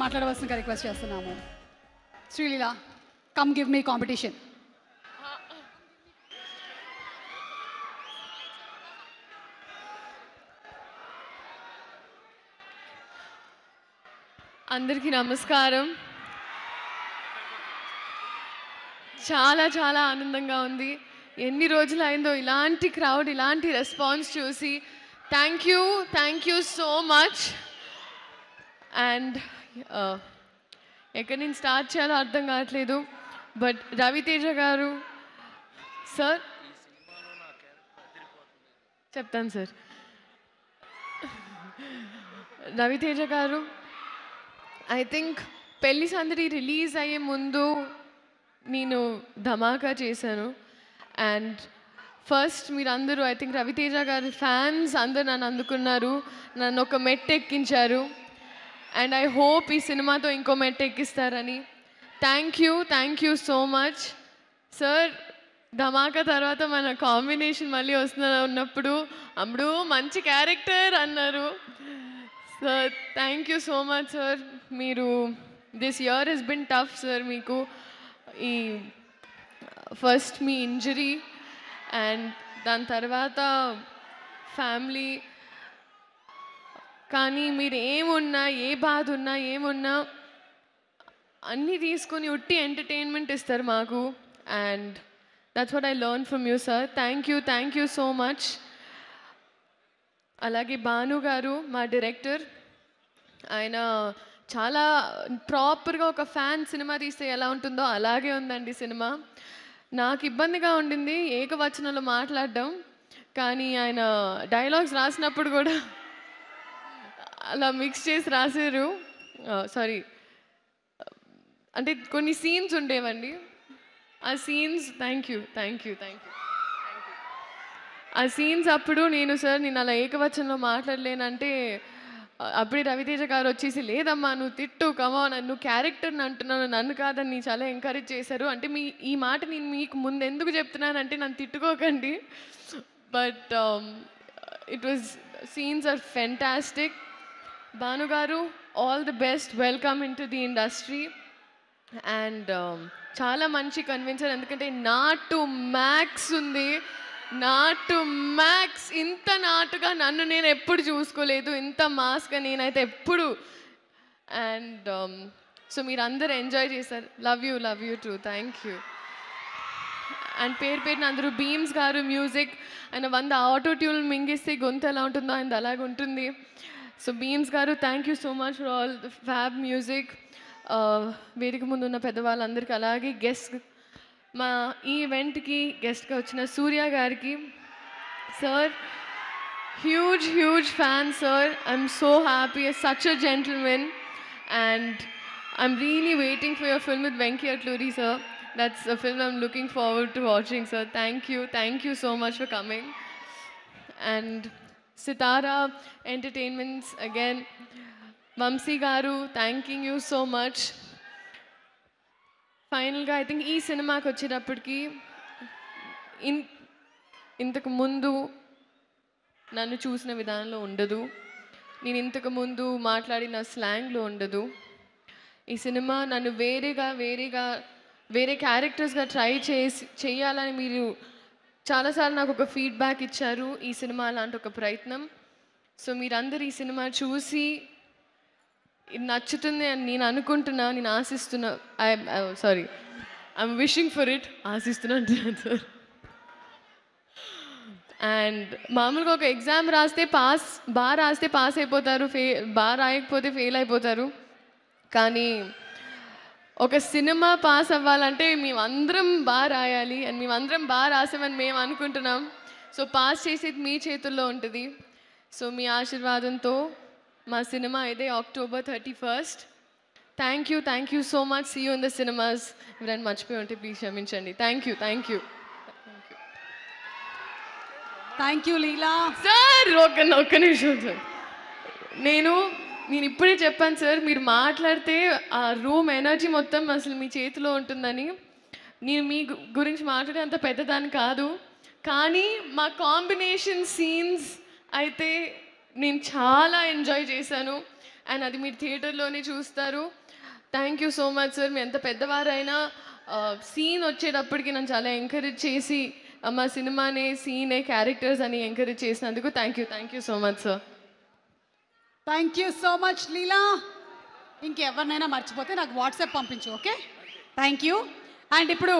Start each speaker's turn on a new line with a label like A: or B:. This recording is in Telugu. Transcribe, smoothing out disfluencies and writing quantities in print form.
A: మాట్లాడవలసిందిగా రిక్వెస్ట్ చేస్తున్నాము. Sreeleela, come give me competition.
B: అందరికీ నమస్కారం. చాలా చాలా ఆనందంగా ఉంది. ఎన్ని రోజులు అయిందో ఇలాంటి క్రౌడ్, ఇలాంటి రెస్పాన్స్ చూసి. Thank you so much. And ఎక్కడి నుంచి స్టార్ట్ చేయాలో అర్థం కావట్లేదు. బట్ రవితేజ గారు సార్, చెప్తాను సార్. రవితేజ గారు, ఐ థింక్ పెళ్లి సందడి రిలీజ్ అయ్యే ముందు నేను ధమాకా చేశాను. అండ్ ఫస్ట్ మీరందరూ, ఐ థింక్ రవితేజ గారి ఫ్యాన్స్ అందరూ నన్ను అందుకున్నారు, నన్ను ఒక మెట్టు ఎక్కించారు. అండ్ ఐ హోప్ ఈ సినిమాతో ఇంకో మెట్టు ఎక్కిస్తారని. Thank you so much sir. Dhamaka తర్వాత మన కాంబినేషన్ మళ్ళీ ఉన్నప్పుడు అప్పుడు మంచి క్యారెక్టర్ అన్నారు sir. Thank you so much sir. మీరు this year has been tough sir. మీకు ఈ ఫస్ట్ మీ ఇంజరీ అండ్ దాని తర్వాత ఫ్యామిలీ, కానీ మీరు ఏమున్నా, ఏ బాధ ఉన్నా, ఏమున్నా అన్నీ తీసుకొని ఉట్టి ఎంటర్టైన్మెంట్ ఇస్తారు మాకు. And that's what I learn from you sir. Thank you so much. అలాగే భాను గారు, మా డైరెక్టర్, ఆయన చాలా ప్రాపర్గా ఒక ఫ్యాన్ సినిమా తీస్తే ఎలా ఉంటుందో అలాగే ఉందండి సినిమా. నాకు ఇబ్బందిగా ఉండింది ఏకవచనంలో మాట్లాడడం, కానీ ఆయన డైలాగ్స్ రాసినప్పుడు కూడా అలా మిక్స్ చేసి రాశారు. సారీ, అంటే కొన్ని సీన్స్ ఉండేవండి, ఆ సీన్స్ థ్యాంక్ యూ ఆ సీన్స్ అప్పుడు నేను అలా ఏకవచనంలో మాట్లాడలేనంటే అప్పుడే రవితేజ గారు వచ్చేసి, లేదమ్మా నువ్వు తిట్టు, కమాన్, నువ్వు క్యారెక్టర్ని అంటున్నాను, నన్ను కాదని చాలా ఎంకరేజ్ చేశారు. అంటే ఈ మాట నేను మీకు ముందు ఎందుకు చెప్తున్నానంటే నన్ను తిట్టుకోకండి. But it was, scenes are fantastic. Bhanu garu, all the best, welcome into the industry. And చాలా మంచి కన్విన్సర్, ఎందుకంటే నాటు మ్యాక్స్ ఉంది, నాటు మ్యాక్స్. ఇంత నాటుగా నన్ను నేను ఎప్పుడు చూసుకోలేదు, ఇంత మాస్గా నేనైతే ఎప్పుడు. అండ్ సో మీరు అందరూ ఎంజాయ్ చేశారు. Love you two. Thank you. And పేరున అందరూ, బీమ్స్ గారు మ్యూజిక్, ఆయన 100 ఆటో ట్యూన్ మింగిస్తే గొంతు ఎలా ఉంటుందో ఆయన అలాగే ఉంటుంది. సో బీమ్స్ గారు, thank you so much for all fab music. వేదిక ముందు ఉన్న పెద్దవాళ్ళందరికీ, అలాగే గెస్ట్, మా ఈ ఈవెంట్కి గెస్ట్గా వచ్చిన సూర్య గారికి sir, huge fan sir. I'm so happy, such a gentleman. And I'm really waiting for your film with Venky Atluri sir. That's a film I'm looking forward to watching sir. Thank you so much for coming. And Sithara entertainments again, Vamsi గారు, థ్యాంకింగ్ యూ సో మచ్. ఫైనల్గా ఐ థింక్ ఈ సినిమాకి వచ్చేటప్పటికి ఇంతకు ముందు నన్ను చూసిన విధానంలో ఉండదు, నేను ఇంతకు ముందు మాట్లాడిన స్లాంగ్లో ఉండదు. ఈ సినిమా నన్ను వేరే క్యారెక్టర్స్గా ట్రై చేయాలని మీరు చాలాసార్లు నాకు ఒక ఫీడ్బ్యాక్ ఇచ్చారు. ఈ సినిమా అలాంటి ఒక ప్రయత్నం. సో మీరందరూ ఈ సినిమా చూసి ఇది నచ్చుతుంది అని నేను అనుకుంటున్నా, నేను ఆశిస్తున్నా. I'm wishing for it. ఆశిస్తున్నాను సార్. అండ్ మామూలుగా ఒక ఎగ్జామ్ రాస్తే బాగా రాస్తే పాస్ అయిపోతారు, బాగా రాయకపోతే ఫెయిల్ అయిపోతారు. కానీ ఒక సినిమా పాస్ అవ్వాలంటే మేమందరం బాగా రాయాలి, అండ్ మేమందరం బాగా రాసామని మేము అనుకుంటున్నాం. సో పాస్ చేసేది మీ చేతుల్లో ఉంటుంది. సో మీ ఆశీర్వాదంతో మా సినిమా ఇదే October 31st. Thank you so much. See you in the cinemas. ఎవరైనా మర్చిపోయి ఉంటే ప్లీజ్ క్షమించండి. Thank you.
A: Thank you Leela
B: sir. ఒక్క నిమిషం సార్. నేను ఇప్పుడే చెప్పాను సార్, మీరు మాట్లాడితే ఆ రూమ్ ఎనర్జీ మొత్తం అసలు మీ చేతిలో ఉంటుందని. నేను మీ గురించి మాట్లాడే అంత పెద్దదాన్ని కాదు, కానీ మా కాంబినేషన్ సీన్స్ అయితే నేను చాలా ఎంజాయ్ చేశాను. అండ్ అది మీరు థియేటర్లోనే చూస్తారు. Thank you so much sir. మీ ఎంత పెద్దవారైనా సీన్ వచ్చేటప్పటికి నన్ను చాలా ఎంకరేజ్ చేసి మా సినిమానే సీనే క్యారెక్టర్స్ అని ఎంకరేజ్ చేసినందుకు thank you so much sir.
A: Thank you so much Leela. ఇంకెవరినైనా మర్చిపోతే నాకు వాట్సాప్ పంపించు, ఓకే? Thank you. అండ్ ఇప్పుడు